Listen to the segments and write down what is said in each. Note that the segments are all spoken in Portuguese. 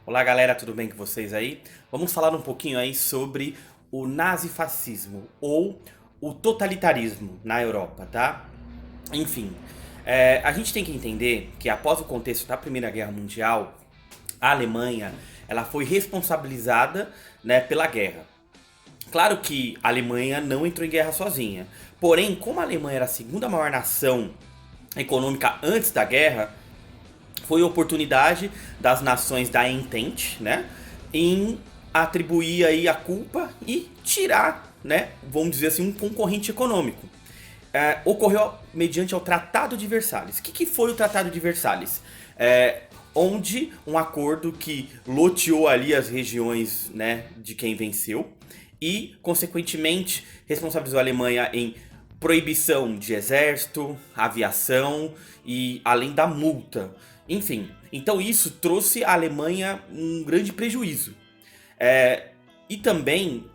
Olá galera, tudo bem com vocês aí? Vamos falar um pouquinho aí sobre o nazifascismo ou o totalitarismo na Europa, tá? Enfim, a gente tem que entender que após o contexto da Primeira Guerra Mundial, a Alemanha ela foi responsabilizada, né, pela guerra. Claro que a Alemanha não entrou em guerra sozinha, porém, como a Alemanha era a segunda maior nação econômica antes da guerra, foi oportunidade das nações da Entente, né, em atribuir aí a culpa e tirar, né, vamos dizer assim, um concorrente econômico. Ocorreu mediante o Tratado de Versalhes. O que foi o Tratado de Versalhes? Onde um acordo que loteou ali as regiões, né, de quem venceu e, consequentemente, responsabilizou a Alemanha em proibição de exército, aviação e além da multa. Enfim, então isso trouxe à Alemanha um grande prejuízo. E também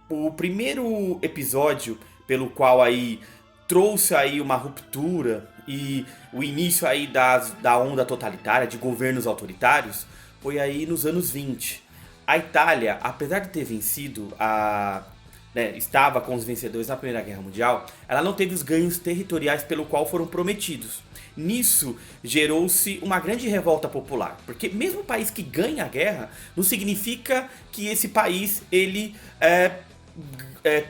o primeiro episódio pelo qual aí trouxe aí uma ruptura e o início aí da onda totalitária, de governos autoritários, foi aí nos anos 20. A Itália, apesar de ter vencido né, estava com os vencedores na Primeira Guerra Mundial, ela não teve os ganhos territoriais pelo qual foram prometidos. Nisso gerou-se uma grande revolta popular, porque mesmo o país que ganha a guerra não significa que esse país ele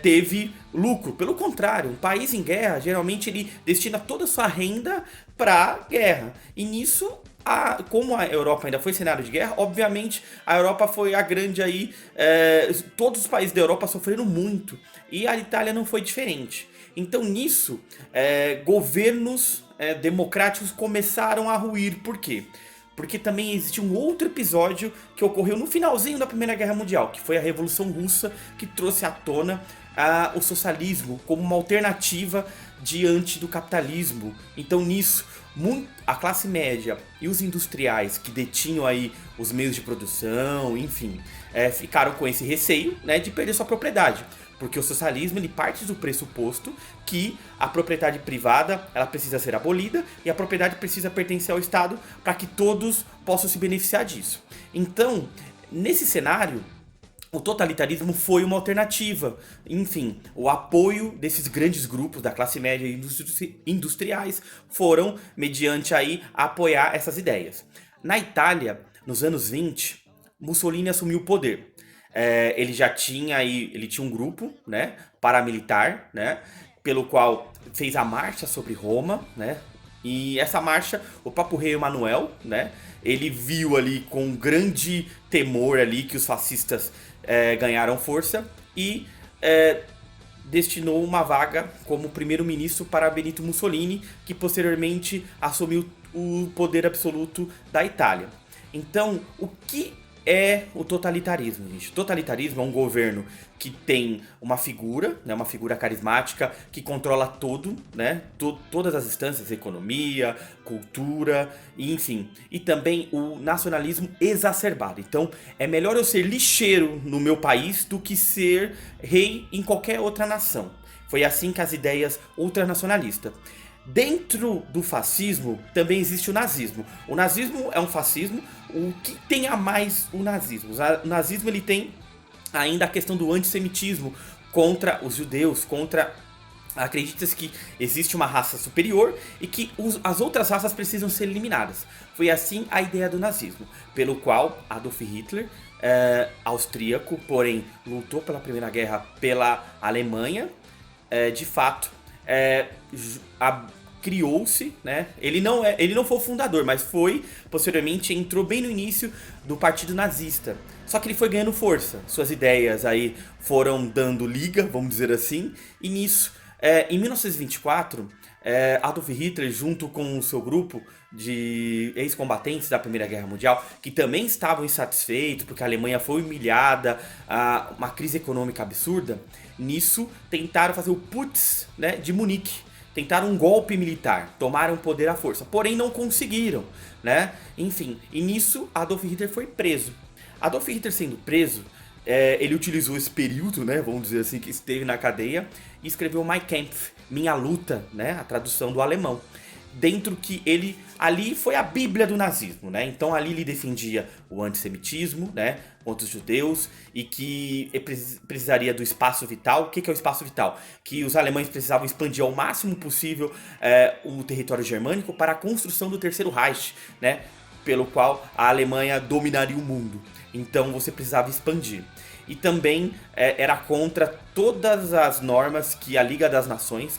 teve lucro. Pelo contrário, um país em guerra geralmente ele destina toda a sua renda para guerra. E nisso, como a Europa ainda foi cenário de guerra, obviamente a Europa foi a grande aí. Todos os países da Europa sofreram muito e a Itália não foi diferente. Então nisso, governos democráticos começaram a ruir. Por quê? Porque também existe um outro episódio que ocorreu no finalzinho da Primeira Guerra Mundial, que foi a Revolução Russa, que trouxe à tona o socialismo como uma alternativa diante do capitalismo. Então nisso, a classe média e os industriais que detinham aí os meios de produção, enfim, ficaram com esse receio, né, de perder sua propriedade. Porque o socialismo ele parte do pressuposto que a propriedade privada ela precisa ser abolida e a propriedade precisa pertencer ao Estado para que todos possam se beneficiar disso. Então, nesse cenário, o totalitarismo foi uma alternativa. Enfim, o apoio desses grandes grupos da classe média e industriais foram mediante aí apoiar essas ideias. Na Itália, nos anos 20, Mussolini assumiu o poder. Ele já tinha aí, ele tinha um grupo, né, paramilitar, né, pelo qual fez a marcha sobre Roma, né, e essa marcha, o próprio rei Emanuel, né, ele viu ali com grande temor ali que os fascistas ganharam força e destinou uma vaga como primeiro-ministro para Benito Mussolini, que posteriormente assumiu o poder absoluto da Itália. Então, o que é o totalitarismo, gente? O totalitarismo é um governo que tem uma figura, né, uma figura carismática que controla tudo, né, todas as instâncias, economia, cultura, enfim. E também o nacionalismo exacerbado. Então, é melhor eu ser lixeiro no meu país do que ser rei em qualquer outra nação. Foi assim que as ideias ultranacionalistas. Dentro do fascismo também existe o nazismo. O nazismo é um fascismo. O que tem a mais o nazismo? O nazismo ele tem ainda a questão do antissemitismo contra os judeus, contra acredita-se que existe uma raça superior e que as outras raças precisam ser eliminadas. Foi assim a ideia do nazismo, pelo qual Adolf Hitler, austríaco, porém lutou pela Primeira Guerra pela Alemanha, de fato criou-se, né? Ele não foi o fundador, mas posteriormente entrou bem no início do partido nazista. Só que ele foi ganhando força, suas ideias aí foram dando liga, vamos dizer assim, e nisso, em 1924, Adolf Hitler, junto com o seu grupo de ex-combatentes da Primeira Guerra Mundial, que também estavam insatisfeitos porque a Alemanha foi humilhada, uma crise econômica absurda, nisso tentaram fazer o Putsch, né, de Munique. Tentaram um golpe militar, tomaram o poder à força, porém não conseguiram, né? Enfim, e nisso Adolf Hitler foi preso. Adolf Hitler sendo preso, ele utilizou esse período, né, vamos dizer assim, que esteve na cadeia e escreveu Mein Kampf, Minha Luta, né, a tradução do alemão, dentro que ele ali foi a bíblia do nazismo, né? Então ali ele defendia o antissemitismo, né, contra os judeus e que precisaria do espaço vital. O que é o espaço vital? Que os alemães precisavam expandir ao máximo possível o território germânico para a construção do Terceiro Reich, né? Pelo qual a Alemanha dominaria o mundo. Então você precisava expandir. E também era contra todas as normas que a Liga das Nações,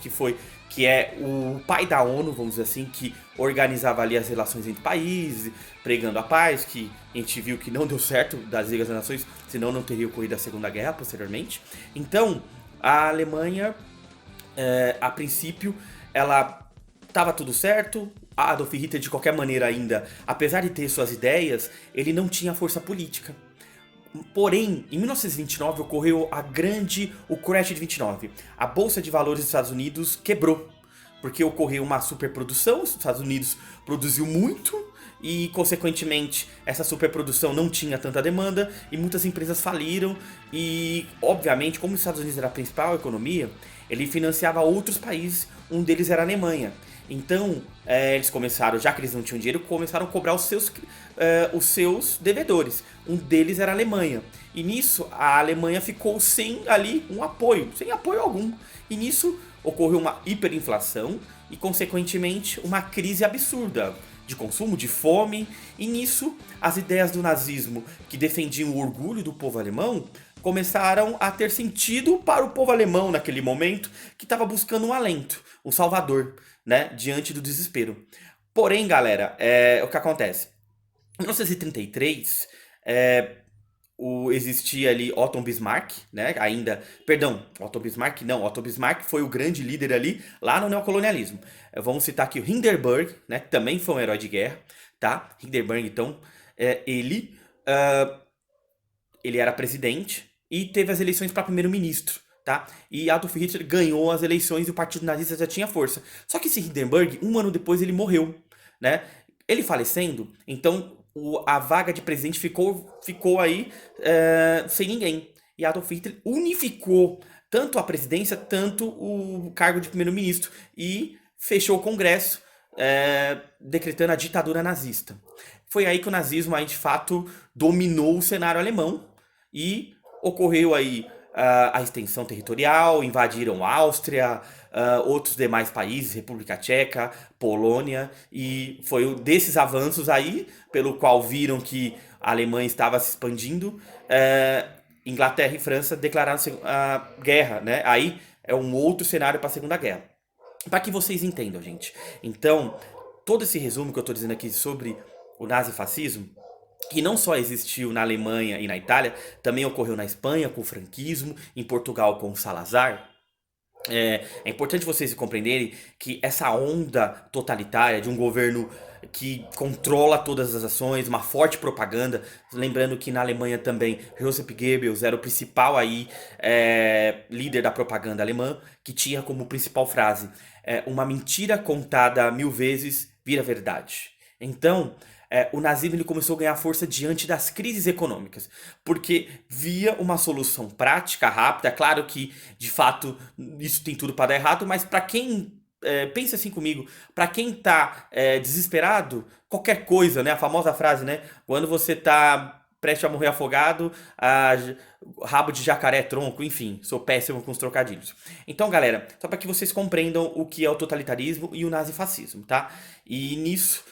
que é o pai da ONU, vamos dizer assim, que organizava ali as relações entre países, pregando a paz, que a gente viu que não deu certo das Ligas das Nações, senão não teria ocorrido a Segunda Guerra posteriormente. Então, a Alemanha, a princípio, ela estava tudo certo. Adolf Hitler, de qualquer maneira ainda, apesar de ter suas ideias, ele não tinha força política. Porém, em 1929 ocorreu o crash de 29. A Bolsa de Valores dos Estados Unidos quebrou, porque ocorreu uma superprodução, os Estados Unidos produziu muito e, consequentemente, essa superprodução não tinha tanta demanda e muitas empresas faliram e, obviamente, como os Estados Unidos era a principal economia, ele financiava outros países, um deles era a Alemanha. Então, eles começaram, já que eles não tinham dinheiro, começaram a cobrar os seus devedores. Um deles era a Alemanha. E nisso, a Alemanha ficou sem ali um apoio, sem apoio algum. E nisso, ocorreu uma hiperinflação e, consequentemente, uma crise absurda de consumo, de fome. E nisso, as ideias do nazismo, que defendiam o orgulho do povo alemão, começaram a ter sentido para o povo alemão naquele momento, que estava buscando um alento, um salvador, né, diante do desespero. Porém, galera, o que acontece? Em 1933, existia ali Otto Bismarck, né, Otto Bismarck não, Otto Bismarck foi o grande líder ali, lá no neocolonialismo. Vamos citar aqui o Hindenburg, né, que também foi um herói de guerra, tá? Hindenburg, então, ele era presidente e teve as eleições para primeiro-ministro. Tá? E Adolf Hitler ganhou as eleições e o partido nazista já tinha força. Só que esse Hindenburg, um ano depois, ele morreu, né? Ele falecendo, então a vaga de presidente ficou aí sem ninguém. E Adolf Hitler unificou tanto a presidência, tanto o cargo de primeiro-ministro e fechou o Congresso, decretando a ditadura nazista. Foi aí que o nazismo, aí, de fato, dominou o cenário alemão e ocorreu aí a extensão territorial, invadiram Áustria, outros demais países, República Tcheca, Polônia, e foi desses avanços aí, pelo qual viram que a Alemanha estava se expandindo, Inglaterra e França declararam a guerra, né? Aí é um outro cenário para a Segunda Guerra. Para que vocês entendam, gente. Então, todo esse resumo que eu estou dizendo aqui sobre o nazifascismo, que não só existiu na Alemanha e na Itália, também ocorreu na Espanha com o franquismo, em Portugal com o Salazar. É importante vocês compreenderem que essa onda totalitária de um governo que controla todas as ações, uma forte propaganda, lembrando que na Alemanha também Joseph Goebbels era o principal aí, líder da propaganda alemã, que tinha como principal frase, uma mentira contada 1000 vezes vira verdade. Então, o nazismo ele começou a ganhar força diante das crises econômicas, porque via uma solução prática, rápida. Claro que, de fato, isso tem tudo para dar errado, mas para quem, pensa assim comigo, para quem tá desesperado, qualquer coisa, né? A famosa frase, né? Quando você tá prestes a morrer afogado, rabo de jacaré, tronco, enfim, sou péssimo com os trocadilhos. Então, galera, só para que vocês compreendam o que é o totalitarismo e o nazifascismo, tá? E nisso,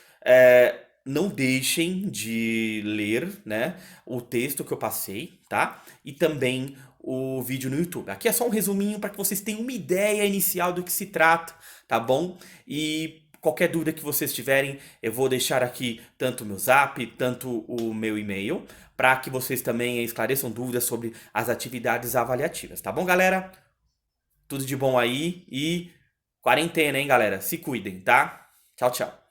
não deixem de ler, né, o texto que eu passei, tá? E também o vídeo no YouTube. Aqui é só um resuminho para que vocês tenham uma ideia inicial do que se trata, tá bom? E qualquer dúvida que vocês tiverem, eu vou deixar aqui tanto o meu zap, tanto o meu e-mail, para que vocês também esclareçam dúvidas sobre as atividades avaliativas, tá bom, galera? Tudo de bom aí e quarentena, hein, galera? Se cuidem, tá? Tchau, tchau.